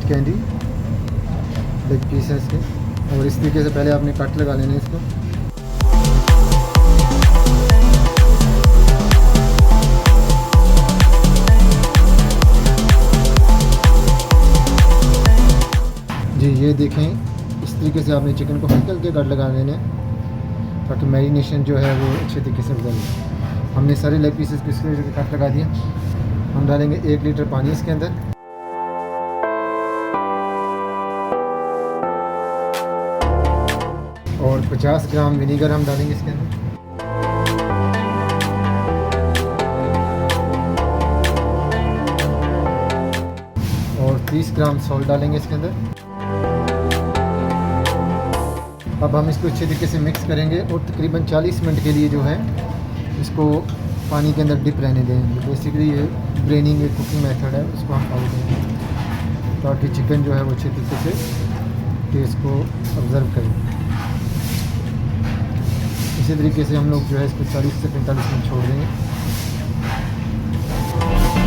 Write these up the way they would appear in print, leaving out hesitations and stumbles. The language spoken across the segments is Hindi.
कैंडी लेग पीस है इसके, और इस तरीके से पहले आपने कट लगा लेना है इसको। जी ये देखें, इस तरीके से आपने चिकन को हल्के हल्के कट लगा लेने हैं ताकि मैरिनेशन जो है वो अच्छे तरीके से हो जाए। हमने सारे लेग पीसेस को इसके कट लगा दिए। हम डालेंगे 1 लीटर पानी इसके अंदर, और 50 ग्राम विनीगर हम डालेंगे इसके अंदर, और 30 ग्राम सॉल्ट डालेंगे इसके अंदर। अब हम इसको अच्छे तरीके से मिक्स करेंगे और तकरीबन 40 मिनट के लिए जो है इसको पानी के अंदर डिप रहने देंगे। बेसिकली ये ब्रेनिंग एक कुकिंग मेथड है, उसको हम फॉलो करेंगे ताकि चिकन जो है वो अच्छे तरीके से टेस्ट को ऑब्ज़र्व करें। इसी तरीके से हम लोग जो है इसको 40 से 45 मिनट छोड़ देंगे।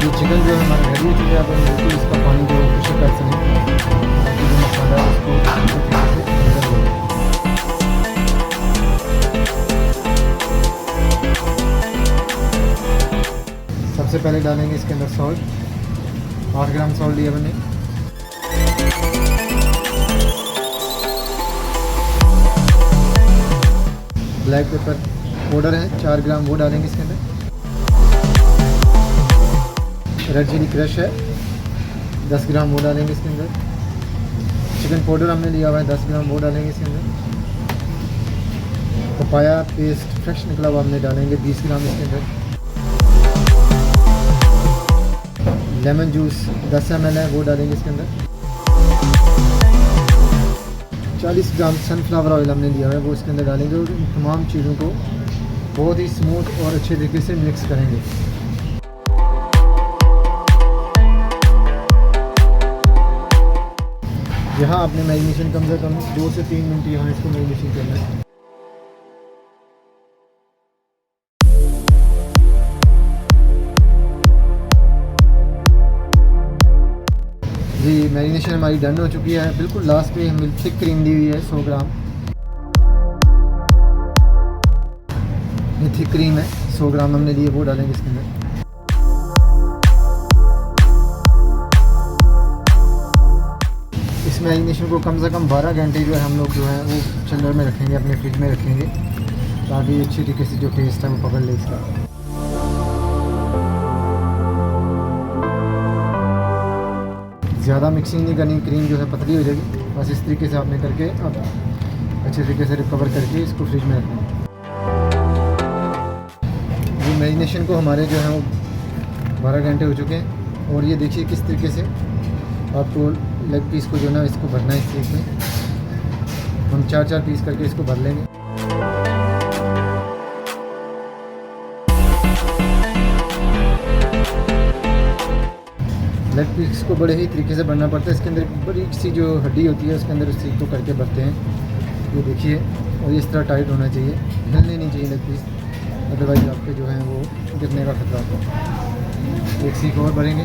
ये चिकन जो है हमारा रेडी हो चुका है। अब हम बिल्कुल इसका पानी जो प्रेशर कर सकें, जो मसाला है उसको अच्छे तरीके से अंदर देंगे। सबसे पहले डालेंगे इसके अंदर सॉल्ट, 8 ग्राम सॉल्ट लिया मैंने। ब्लैक पेपर पाउडर है 4 ग्राम, वो डालेंगे इसके अंदर। रेड चिली क्रश है 10 ग्राम, वो डालेंगे इसके अंदर। चिकन पाउडर हमने लिया हुआ है 10 ग्राम, वो डालेंगे इसके अंदर। पपाया पेस्ट फ्रेश निकला हुआ हमने डालेंगे 20 ग्राम इसके अंदर। लेमन जूस 10 ml है, वो डालेंगे इसके अंदर। 40 ग्राम सनफ्लावर ऑयल हमने लिया है, वो इसके अंदर डालेंगे और इन तमाम चीज़ों को बहुत ही स्मूथ और अच्छे तरीके से मिक्स करेंगे। यहाँ आपने मैरिनेशन कम से कम 2 से 3 मिनट यहाँ इसको मैरिनेशन करना है। जी मैरिनेशन हमारी डन हो चुकी है। बिल्कुल लास्ट पे हमने थिक क्रीम दी हुई है 100 ग्राम। ये थिक क्रीम है 100 ग्राम हमने लिए, वो डालेंगे इसके अंदर। इस मैरिनेशन को कम से कम 12 घंटे जो है हम लोग जो है वो चिल्लर में रखेंगे, अपने फ्रिज में रखेंगे ताकि अच्छी तरीके से जो टेस्ट है वो पकड़ ले इसका। ज़्यादा मिक्सिंग नहीं करनी, क्रीम जो है पतली हो जाएगी। बस इस तरीके से आपने करके अब अच्छे तरीके से रिकवर करके इसको फ्रिज में रखना है। ये मैरिनेशन को हमारे जो है वो 12 घंटे हो चुके हैं, और ये देखिए किस तरीके से आपको लेग पीस को जो ना इसको भरना है इस तरीके में। हम 4-4 पीस करके इसको भर लेंगे। लेग पीस को बड़े ही तरीके से भरना पड़ता है। इसके अंदर बड़ी सी जो हड्डी होती है उसके अंदर उस चीज़ को करके भरते हैं। ये देखिए, और इस तरह टाइट होना चाहिए, हिलने नहीं चाहिए लेग पीस, अदरवाइज आपके जो हैं वो गिरने का खतरा होता है। एक सीख और भरेंगे।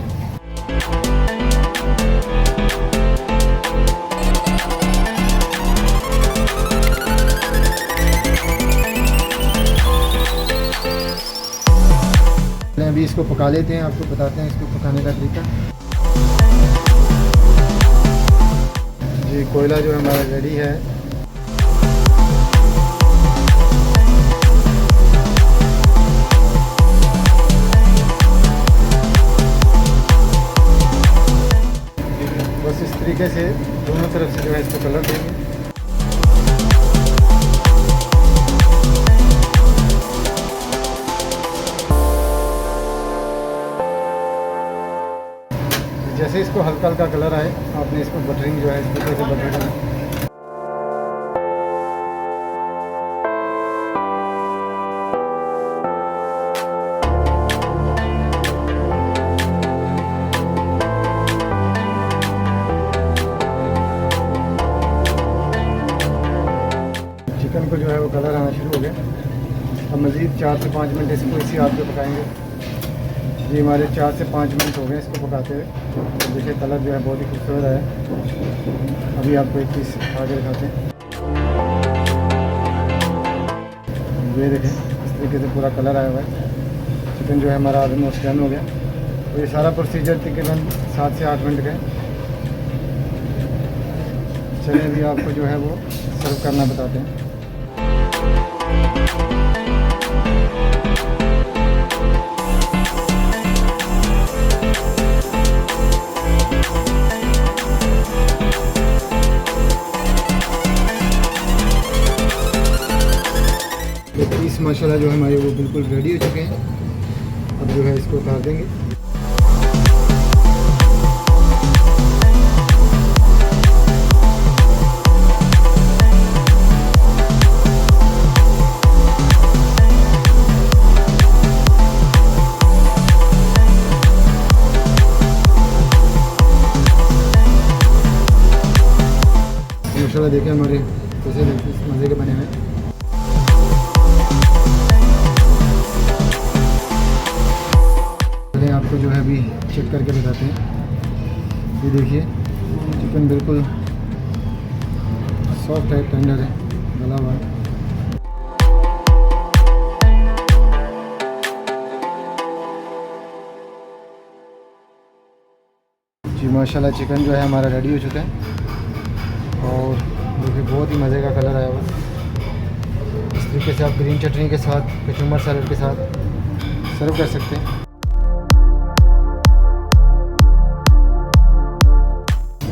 अभी इसको पका लेते हैं, आपको बताते हैं इसको पकाने का तरीका। ये कोयला जो हमारा रेडी है। बस इस तरीके से दोनों तरफ से जो है इसको कलर देंगे। जैसे इसको हल्का हल्का कलर आए, आपने इसको बटरिंग जो है इस तरीके से बटर करना। चिकन को जो है वो कलर आना शुरू हो गया। अब मज़ीद 4 से 5 मिनट इसको इसी आग पे पकाएंगे। जी हमारे 4 से 5 मिनट हो गए इसको पकाते हुए। तो देखिए कलर जो है बहुत ही खूबसूरत है। अभी आपको एक पीस खा के दिखाते हैं। ये देखें इस तरीके से पूरा कलर आया हुआ है। चिकन जो है हमारा ऑलमोस्ट डन हो गया। तो ये सारा प्रोसीजर तकरीबन 7 से 8 मिनट का है। चलिए अभी आपको जो है वो सर्व करना बताते हैं। ये पीस माशाल्लाह जो है हमारे वो बिल्कुल रेडी हो चुके हैं। अब जो है इसको उतार देंगे। माशाल्लाह देखिए हमारे कैसे मज़े के बने हुए हैं। आपको जो है अभी चेक करके बताते हैं। ये देखिए चिकन बिल्कुल सॉफ्ट है, टेंडर है, गला हुआ है। जी माशाल्लाह चिकन जो है हमारा रेडी हो चुका है। और देखिए बहुत ही मज़े का कलर आया हुआ है। इस तरीके से आप ग्रीन चटनी के साथ, कचुम्बर सैलड के साथ सर्व कर सकते हैं।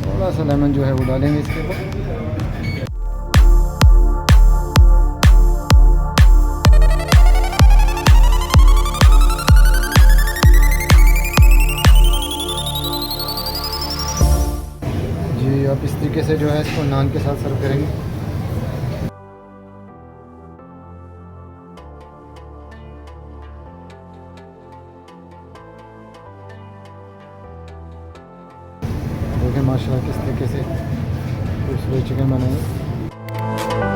थोड़ा सा लेमन जो है वो डालेंगे इसके ऊपर। जी आप इस तरीके से जो है इसको नान के साथ सर्व करेंगे। देखिए माशाल्लाह किस तरीके से खूबसूरत चिकन बनाए।